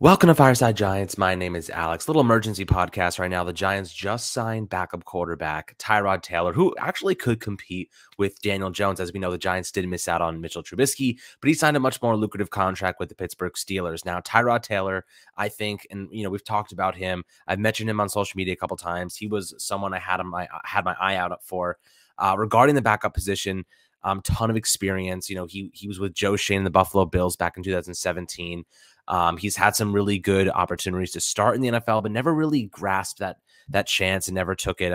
Welcome to Fireside Giants. My name is Alex. Little emergency podcast right now. The Giants just signed backup quarterback Tyrod Taylor, who actually could compete with Daniel Jones. As we know, the Giants did miss out on Mitchell Trubisky, but he signed a much more lucrative contract with the Pittsburgh Steelers. Now, Tyrod Taylor, I think, and we've talked about him. I've mentioned him on social media a couple times. He was someone I had my eye out for regarding the backup position. Ton of experience. He was with Joe Shane and the Buffalo Bills back in 2017. He's had some really good opportunities to start in the NFL, but never really grasped that chance and never took it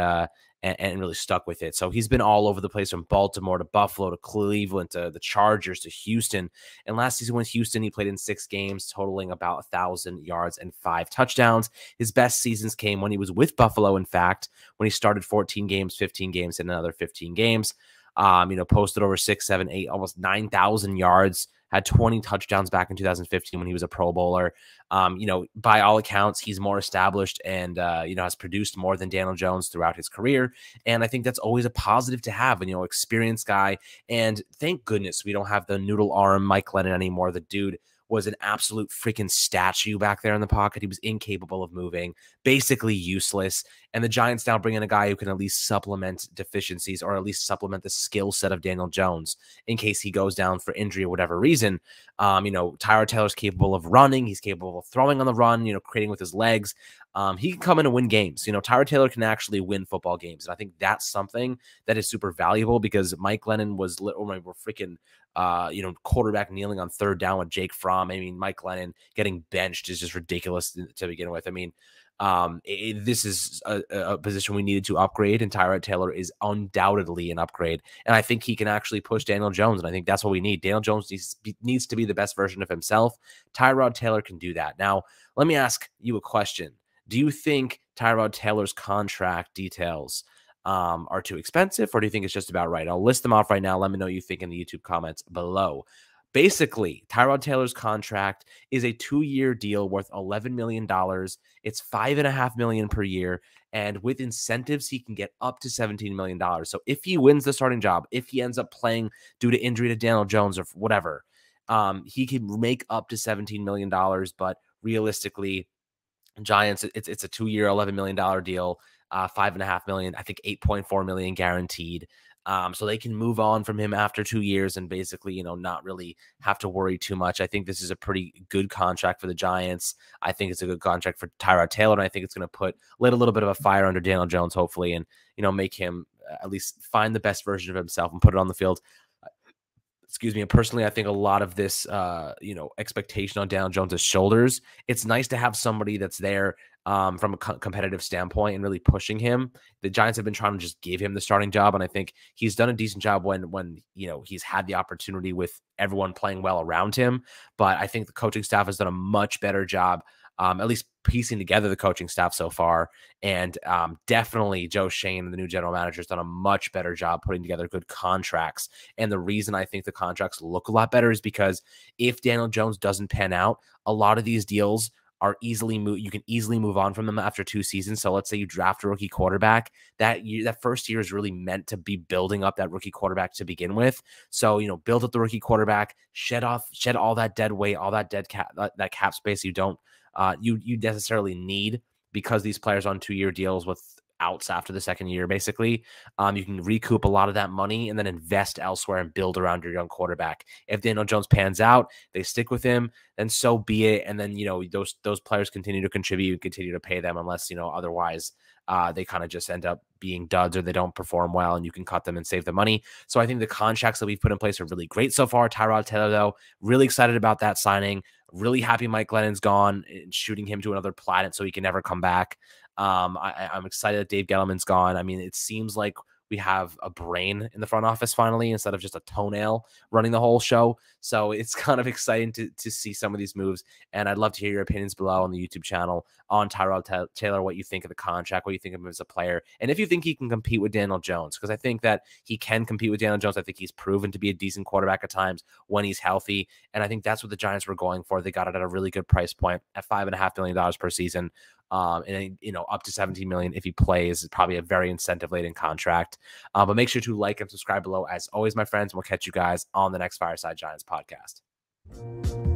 and really stuck with it. So he's been all over the place, from Baltimore to Buffalo to Cleveland to the Chargers to Houston. And last season with Houston, he played in 6 games, totaling about 1,000 yards and 5 touchdowns. His best seasons came when he was with Buffalo, in fact, when he started 14 games, 15 games, and another 15 games. Posted over 6, 7, 8, almost 9,000 yards, had 20 touchdowns back in 2015 when he was a Pro Bowler. By all accounts, he's more established and, has produced more than Daniel Jones throughout his career. And I think that's always a positive to have, experienced guy. And thank goodness we don't have the noodle arm Mike Lennon anymore. The dude was an absolute freaking statue back there in the pocket. He was incapable of moving, basically useless. And the Giants now bring in a guy who can at least supplement deficiencies, or at least supplement the skill set of Daniel Jones in case he goes down for injury or whatever reason. Tyrod Taylor's capable of running. He's capable of throwing on the run, creating with his legs. He can come in and win games. Tyrod Taylor can actually win football games. And I think that's something that is super valuable, because Mike Lennon was quarterback kneeling on 3rd down with Jake Fromm. Mike Lennon getting benched is just ridiculous to begin with. This is a position we needed to upgrade, and Tyrod Taylor is undoubtedly an upgrade. And I think he can actually push Daniel Jones, and I think that's what we need. Daniel Jones needs to be the best version of himself. Tyrod Taylor can do that. Now, let me ask you a question. Do you think Tyrod Taylor's contract details are too expensive, or do you think it's just about right? I'll list them off right now. Let me know what you think in the YouTube comments below. Basically, Tyrod Taylor's contract is a 2-year deal worth $11 million. It's $5.5 million per year. And with incentives, he can get up to $17 million. So if he wins the starting job, if he ends up playing due to injury to Daniel Jones or whatever, he can make up to $17 million. But realistically, Giants, it's a 2-year, $11 million deal, $5.5 million, I think $8.4 million guaranteed. So they can move on from him after 2 years and basically, not really have to worry too much. I think this is a pretty good contract for the Giants. I think it's a good contract for Tyrod Taylor, and I think it's going to lit a little bit of a fire under Daniel Jones, hopefully, and, make him at least find the best version of himself and put it on the field. Excuse me. And personally, I think a lot of this, expectation on Daniel Jones's shoulders, it's nice to have somebody that's there from a competitive standpoint and really pushing him. The Giants have been trying to just give him the starting job, and I think he's done a decent job when he's had the opportunity with everyone playing well around him. But I think the coaching staff has done a much better job, at least piecing together the coaching staff so far. And definitely Joe Shane, the new general manager, has done a much better job putting together good contracts. And the reason I think the contracts look a lot better is because if Daniel Jones doesn't pan out, a lot of these deals are you can easily move on from them after 2 seasons. So let's say you draft a rookie quarterback, that first year is really meant to be building up that rookie quarterback to begin with. So, build up the rookie quarterback, shed all that dead weight, all that that cap space you don't you necessarily need, because these players on 2-year deals with outs after the 2nd year, basically. You can recoup a lot of that money and then invest elsewhere and build around your young quarterback. If Daniel Jones pans out, they stick with him, then so be it. And then, those players continue to contribute, you continue to pay them, unless, otherwise they kind of just end up being duds or they don't perform well, and you can cut them and save the money. So I think the contracts that we've put in place are really great so far. Tyrod Taylor, though, really excited about that signing. Really happy Mike Lennon's gone and shooting him to another planet so he can never come back. I'm excited that Dave Gettleman's gone. It seems like we have a brain in the front office finally, instead of just a toenail running the whole show. So it's kind of exciting to see some of these moves. And I'd love to hear your opinions below on the YouTube channel on Tyrod Taylor, what you think of the contract, what you think of him as a player, and if you think he can compete with Daniel Jones, because I think that he can compete with Daniel Jones. I think he's proven to be a decent quarterback at times when he's healthy. And I think that's what the Giants were going for. They got it at a really good price point at $5.5 million per season. And up to $17 million if he plays. Is probably a very incentive-laden contract. But make sure to like and subscribe below. As always, my friends, we'll catch you guys on the next Fireside Giants podcast.